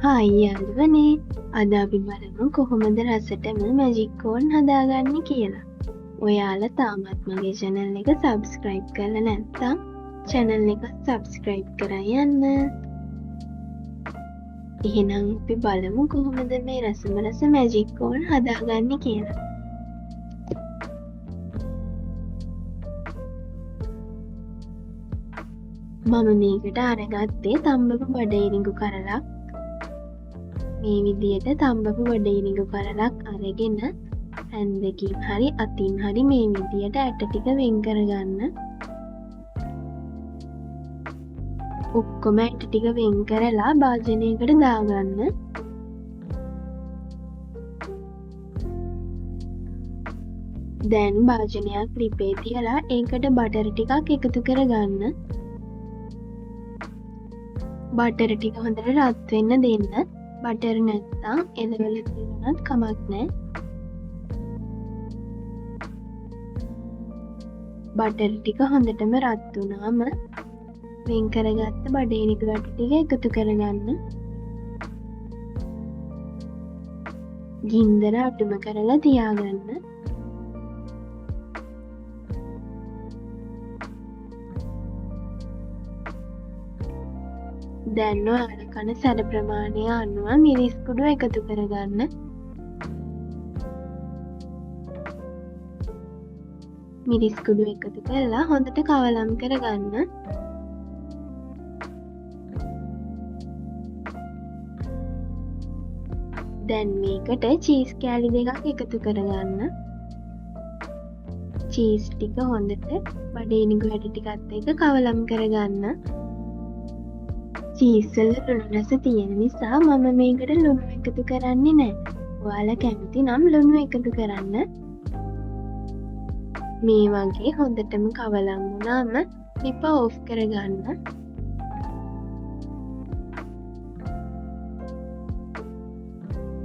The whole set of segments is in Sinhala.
හායි යාළුවනේ, අද අපි බලමු කොහොමද රසටම මැජික් කෝන් හදාගන්නේ කියලා. ඔයාලා තාමත් මගේ channel එක subscribe කරලා නැත්නම් channel එක subscribe කරන් යන්න. එහෙනම් අපි බලමු කොහොමද මේ රසම රස මැජික් කෝන් හදාගන්නේ කියලා. මම මේකට අරගත්තේ තම්බපු බඩඉරිඟු කරලක්. මේ විදියට තම්බපු බඩඉරිඟු කරලක් අරගෙන හැන්දකින් හරි අතින් හරි මේ විදියට ඇට ටික වෙන් කරගන්න. ඔක්කොම ඇට ටික වෙන් කරලා භාජනයකට දාගන්න. දැන් භාජනයක් ලිපේ තියලා ඒකට බටර් ටිකක් එකතු කරගන්න. බටර් ටික හොඳට රත් වෙන්න දෙන්න. බටර් නැත්තම් එළවලු තියුණත් කමක් නෑ. බටර් ටික හොඳටම රත් වුණාම වෙන් කරගත්ත බඩඉරිඟු වැට ටික එකතු කරගන්න. ගින්දර අඩුම කරලා තියාගන්න. දැන් ඔයාලා කන සැඩ ප්‍රමාණය අනුව මිරිස් කුඩු එකතු කරගන්න. මිරිස් කුඩු එකතු කරලා හොඳට කවලම් කරගන්න. දැන් මේකට චීස් කෑලි දෙකක් එකතු කරගන්න. චීස් ටික හොඳට බඩඉරිඟු වැට ටිකත් එක්ක කවලම් කරගන්න. චීස් වල ලුණු රස තියෙන නිසා මම මේකට ලුණු එකතු කරන්නේ නැහැ. ඔයාලා කැමති නම් ලුණු එකතු කරන්න. මේ වගේ හොඳටම කවලම් වුණාම ලිප ඕෆ් කරගන්න.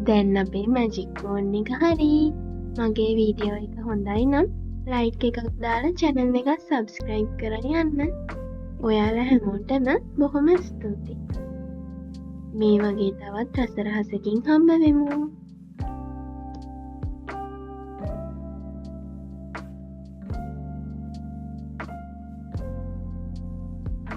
දැන් අපේ මැජික් කෝන් එක හරි. මගේ වීඩියෝ එක හොඳයි නම් ලයික් එකක් දාලා channel එක subscribe කරලා යන්න. ඔයාලා හැමෝටම බොහොම ස්තුතියි. මේ වගේ තවත් රස රහසකින් හම්බ වෙමු.